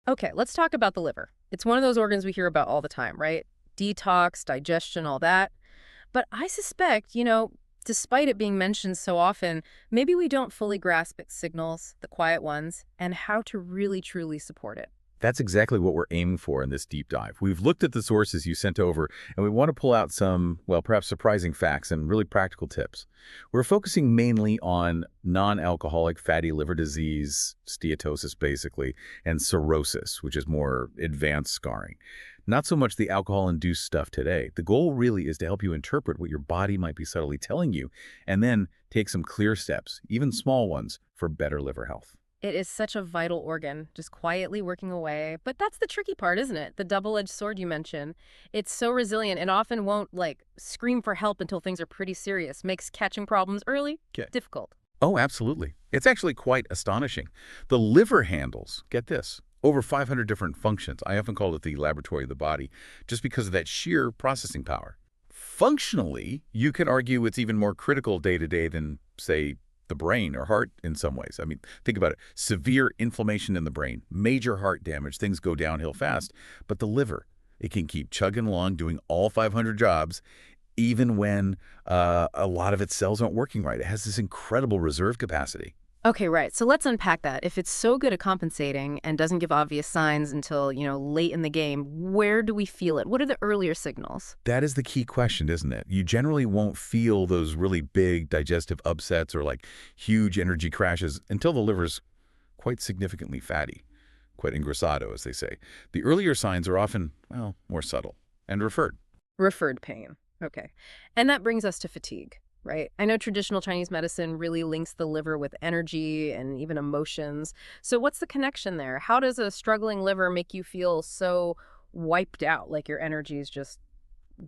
Okay, let's talk about the liver. It's one of those organs we hear about all the time, right? Detox, digestion, all that. But I suspect, despite it being mentioned so often, maybe we don't fully grasp its signals, the quiet ones, and how to really truly support it. That's exactly what we're aiming for in this deep dive. We've looked at the sources you sent over, and we want to pull out some, well, perhaps surprising facts and really practical tips. We're focusing mainly on non-alcoholic fatty liver disease, steatosis basically, and cirrhosis, which is more advanced scarring. Not so much the alcohol-induced stuff today. The goal really is to help you interpret what your body might be subtly telling you, and then take some clear steps, even small ones, for better liver health. It is such a vital organ, just quietly working away. But that's the tricky part, isn't it? The double-edged sword you mentioned. It's so resilient and often won't, scream for help until things are pretty serious. Makes catching problems early Okay. difficult. Oh, absolutely. It's actually quite astonishing. The liver handles, get this, over 500 different functions. I often call it the laboratory of the body, just because of that sheer processing power. Functionally, you could argue it's even more critical day to day than, say, the brain or heart in some ways. I mean, think about it. Severe inflammation in the brain, major heart damage, things go downhill fast. But the liver, it can keep chugging along, doing all 500 jobs, even when a lot of its cells aren't working right. It has this incredible reserve capacity. Okay, right. So let's unpack that. If it's so good at compensating and doesn't give obvious signs until, late in the game, where do we feel it? What are the earlier signals? That is the key question, isn't it? You generally won't feel those really big digestive upsets or like huge energy crashes until the liver's quite significantly fatty, quite ingressado, as they say. The earlier signs are often, well, more subtle and referred. Referred pain. Okay. And that brings us to fatigue, right? I know traditional Chinese medicine really links the liver with energy and even emotions. So what's the connection there? How does a struggling liver make you feel so wiped out, like your energy is just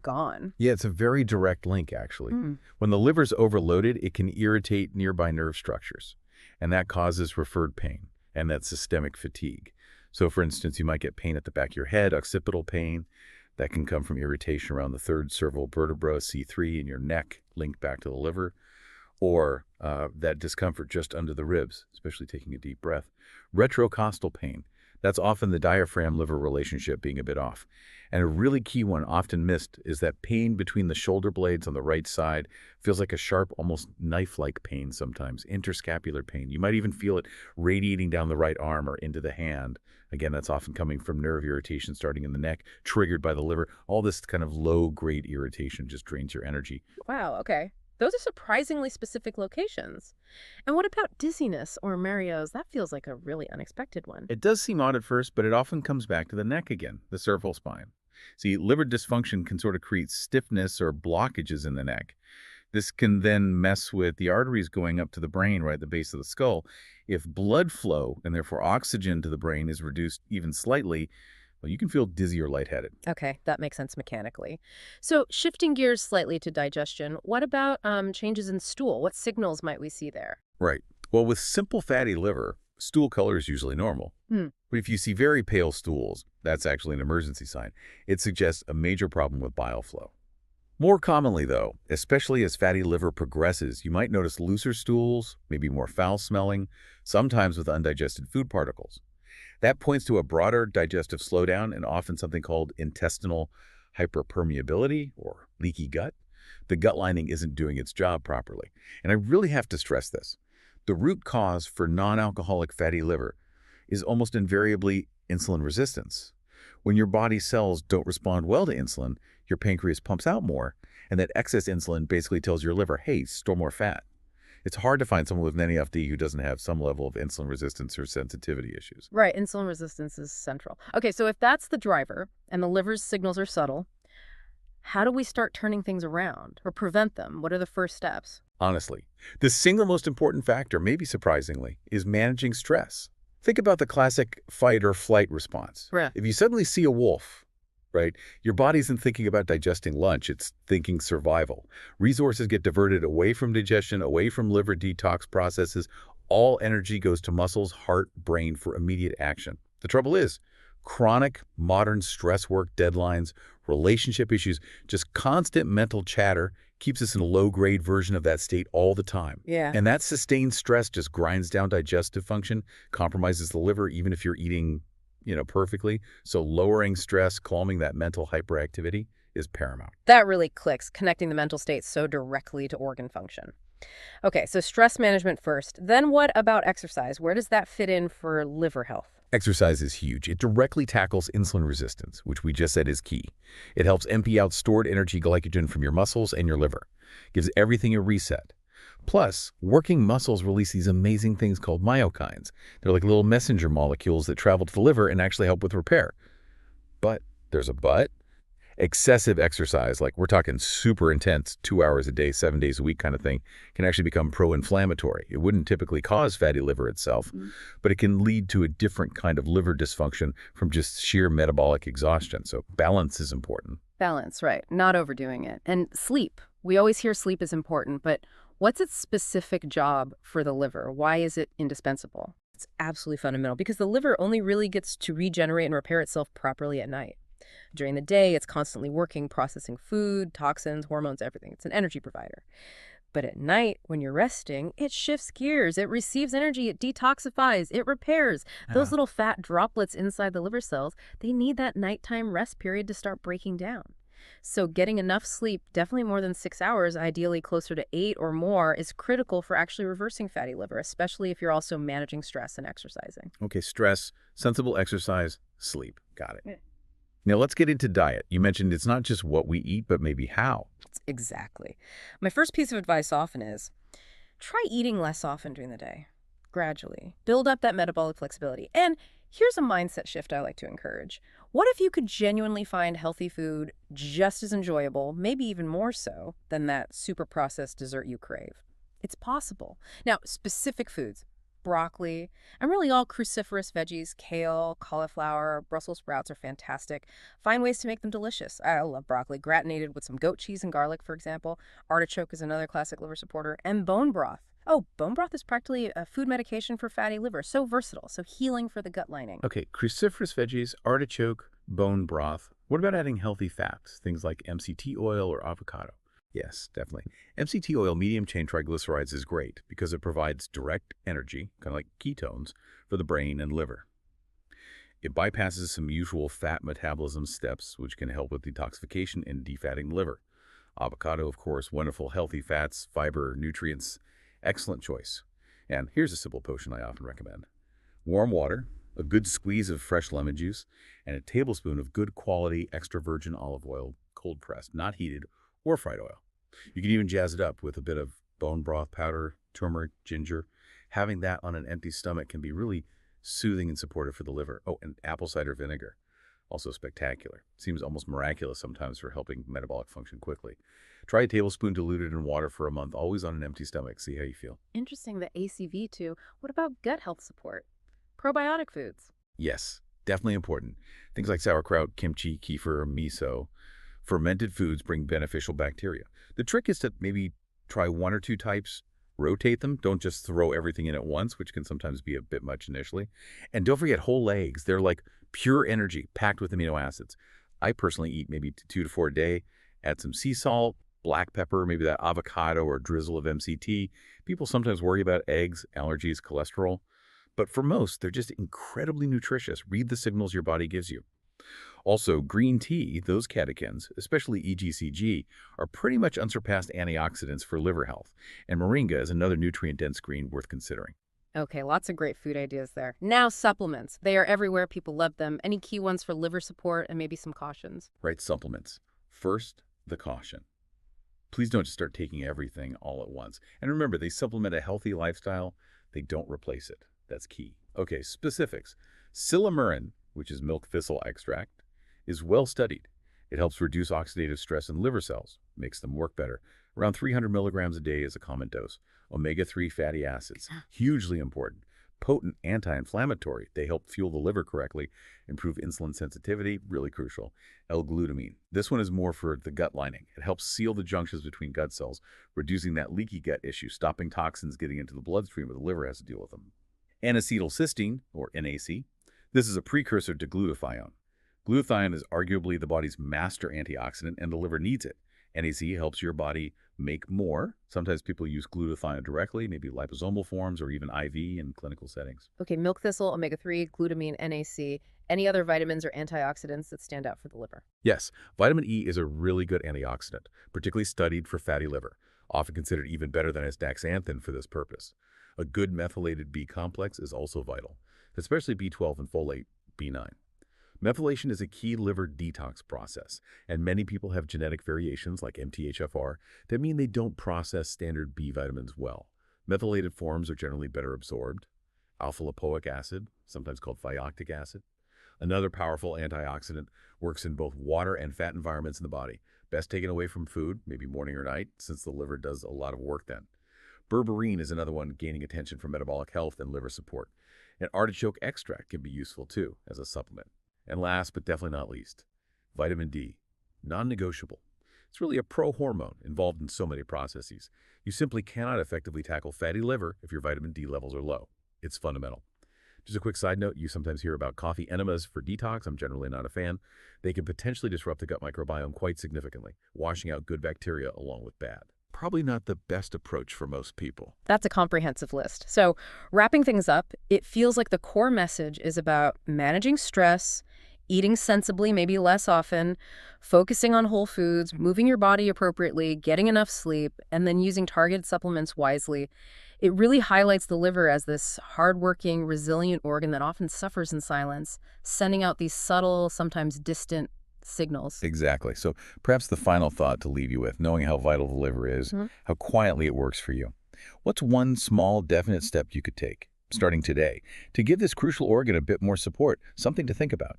gone? Yeah, it's a very direct link, actually. Hmm. When the liver's overloaded, it can irritate nearby nerve structures, and that causes referred pain and that systemic fatigue. So, for instance, you might get pain at the back of your head, occipital pain. That can come from irritation around the third cervical vertebra, C3, in your neck, linked back to the liver, or that discomfort just under the ribs, especially taking a deep breath. Retrocostal pain. That's often the diaphragm-liver relationship being a bit off. And a really key one, often missed, is that pain between the shoulder blades on the right side feels like a sharp, almost knife-like pain sometimes, interscapular pain. You might even feel it radiating down the right arm or into the hand. Again, that's often coming from nerve irritation starting in the neck, triggered by the liver. All this kind of low-grade irritation just drains your energy. Wow, okay. Those are surprisingly specific locations. And what about dizziness or Mario's? That feels like a really unexpected one. It does seem odd at first, but it often comes back to the neck again, the cervical spine. See, liver dysfunction can sort of create stiffness or blockages in the neck. This can then mess with the arteries going up to the brain, right at the base of the skull. If blood flow, and therefore oxygen to the brain, is reduced even slightly, well, you can feel dizzy or lightheaded. Okay, that makes sense mechanically. So shifting gears slightly to digestion, what about changes in stool? What signals might we see there? Right. Well, with simple fatty liver, stool color is usually normal. Hmm. But if you see very pale stools, that's actually an emergency sign. It suggests a major problem with bile flow. More commonly, though, especially as fatty liver progresses, you might notice looser stools, maybe more foul-smelling, sometimes with undigested food particles. That points to a broader digestive slowdown and often something called intestinal hyperpermeability or leaky gut. The gut lining isn't doing its job properly. And I really have to stress this. The root cause for non-alcoholic fatty liver is almost invariably insulin resistance. When your body cells don't respond well to insulin, your pancreas pumps out more, and that excess insulin basically tells your liver, hey, store more fat. It's hard to find someone with an NAFD who doesn't have some level of insulin resistance or sensitivity issues. Right, insulin resistance is central. Okay, so if that's the driver and the liver's signals are subtle, how do we start turning things around or prevent them? What are the first steps? Honestly, the single most important factor, maybe surprisingly, is managing stress. Think about the classic fight or flight response. Right. If you suddenly see a wolf, right, your body isn't thinking about digesting lunch, it's thinking survival. Resources get diverted away from digestion, away from liver detox processes. All energy goes to muscles, heart, brain for immediate action. The trouble is, chronic modern stress work deadlines, relationship issues, just constant mental chatter keeps us in a low-grade version of that state all the time. Yeah. And that sustained stress just grinds down digestive function, compromises the liver even if you're eating perfectly. So lowering stress, calming that mental hyperactivity is paramount. That really clicks, connecting the mental state so directly to organ function. Okay, so stress management first. Then what about exercise? Where does that fit in for liver health? Exercise is huge. It directly tackles insulin resistance, which we just said is key. It helps empty out stored energy glycogen from your muscles and your liver. Gives everything a reset. Plus, working muscles release these amazing things called myokines. They're like little messenger molecules that travel to the liver and actually help with repair. But there's a but. Excessive exercise, like we're talking super intense, 2 hours a day, 7 days a week kind of thing, can actually become pro-inflammatory. It wouldn't typically cause fatty liver itself, but it can lead to a different kind of liver dysfunction from just sheer metabolic exhaustion. So balance is important. Balance, right. Not overdoing it. And sleep. We always hear sleep is important, but what's its specific job for the liver? Why is it indispensable? It's absolutely fundamental because the liver only really gets to regenerate and repair itself properly at night. During the day, it's constantly working, processing food, toxins, hormones, everything. It's an energy provider. But at night, when you're resting, it shifts gears. It receives energy. It detoxifies. It repairs. Those little fat droplets inside the liver cells, they need that nighttime rest period to start breaking down. So getting enough sleep, definitely more than 6 hours, ideally closer to 8 or more, is critical for actually reversing fatty liver, especially if you're also managing stress and exercising. Okay, stress, sensible exercise, sleep. Got it. Now let's get into diet. You mentioned it's not just what we eat, but maybe how. Exactly. My first piece of advice often is try eating less often during the day, gradually. Build up that metabolic flexibility. And here's a mindset shift I like to encourage. What if you could genuinely find healthy food just as enjoyable, maybe even more so, than that super processed dessert you crave? It's possible. Now, specific foods. Broccoli, and really all cruciferous veggies, kale, cauliflower, Brussels sprouts are fantastic. Find ways to make them delicious. I love broccoli, gratinated with some goat cheese and garlic, for example. Artichoke is another classic liver supporter. And bone broth. Oh, bone broth is practically a food medication for fatty liver. So versatile, so healing for the gut lining. Okay, cruciferous veggies, artichoke, bone broth. What about adding healthy fats, things like MCT oil or avocado? Yes, definitely. MCT oil, medium-chain triglycerides, is great because it provides direct energy, kind of like ketones, for the brain and liver. It bypasses some usual fat metabolism steps, which can help with detoxification and defatting the liver. Avocado, of course, wonderful healthy fats, fiber, nutrients. Excellent choice. And here's a simple potion I often recommend. Warm water, a good squeeze of fresh lemon juice, and a tablespoon of good quality extra virgin olive oil, cold pressed, not heated, or fried oil. You can even jazz it up with a bit of bone broth powder, turmeric, ginger. Having that on an empty stomach can be really soothing and supportive for the liver. Oh, and apple cider vinegar, also spectacular. Seems almost miraculous sometimes for helping metabolic function quickly. Try a tablespoon diluted in water for a month, always on an empty stomach. See how you feel. Interesting, the ACV too. What about gut health support? Probiotic foods. Yes, definitely important. Things like sauerkraut, kimchi, kefir, miso. Fermented foods bring beneficial bacteria. The trick is to maybe try one or two types, rotate them. Don't just throw everything in at once, which can sometimes be a bit much initially. And don't forget whole eggs. They're like pure energy packed with amino acids. I personally eat maybe 2 to 4 a day. Add some sea salt, black pepper, maybe that avocado or drizzle of MCT. People sometimes worry about eggs, allergies, cholesterol. But for most, they're just incredibly nutritious. Read the signals your body gives you. Also, green tea, those catechins, especially EGCG, are pretty much unsurpassed antioxidants for liver health, and moringa is another nutrient-dense green worth considering. Okay, lots of great food ideas there. Now, supplements. They are everywhere. People love them. Any key ones for liver support and maybe some cautions? Right, supplements. First, the caution. Please don't just start taking everything all at once. And remember, they supplement a healthy lifestyle. They don't replace it. That's key. Okay, specifics. Silymarin, which is milk thistle extract, is well studied. It helps reduce oxidative stress in liver cells, makes them work better. Around 300 milligrams a day is a common dose. Omega-3 fatty acids, hugely important. Potent anti-inflammatory. They help fuel the liver correctly, improve insulin sensitivity, really crucial. L-glutamine. This one is more for the gut lining. It helps seal the junctions between gut cells, reducing that leaky gut issue, stopping toxins getting into the bloodstream where the liver has to deal with them. N-acetylcysteine, or NAC. This is a precursor to glutathione. Glutathione is arguably the body's master antioxidant, and the liver needs it. NAC helps your body make more. Sometimes people use glutathione directly, maybe liposomal forms or even IV in clinical settings. Okay, milk thistle, omega-3, glutamine, NAC. Any other vitamins or antioxidants that stand out for the liver? Yes, vitamin E is a really good antioxidant, particularly studied for fatty liver, often considered even better than astaxanthin for this purpose. A good methylated B complex is also vital, especially B12 and folate, B9. Methylation is a key liver detox process, and many people have genetic variations like MTHFR that mean they don't process standard B vitamins well. Methylated forms are generally better absorbed. Alpha-lipoic acid, sometimes called phylactic acid, another powerful antioxidant, works in both water and fat environments in the body. Best taken away from food, maybe morning or night, since the liver does a lot of work then. Berberine is another one gaining attention for metabolic health and liver support. And artichoke extract can be useful too as a supplement. And last but definitely not least, vitamin D, non-negotiable. It's really a pro-hormone involved in so many processes. You simply cannot effectively tackle fatty liver if your vitamin D levels are low. It's fundamental. Just a quick side note, you sometimes hear about coffee enemas for detox. I'm generally not a fan. They can potentially disrupt the gut microbiome quite significantly, washing out good bacteria along with bad. Probably not the best approach for most people. That's a comprehensive list. So, wrapping things up, it feels like the core message is about managing stress, eating sensibly, maybe less often, focusing on whole foods, moving your body appropriately, getting enough sleep, and then using targeted supplements wisely. It really highlights the liver as this hardworking, resilient organ that often suffers in silence, sending out these subtle, sometimes distant signals. Exactly. So perhaps the final thought to leave you with, knowing how vital the liver is, how quietly it works for you. What's one small, definite step you could take, starting today, to give this crucial organ a bit more support, something to think about?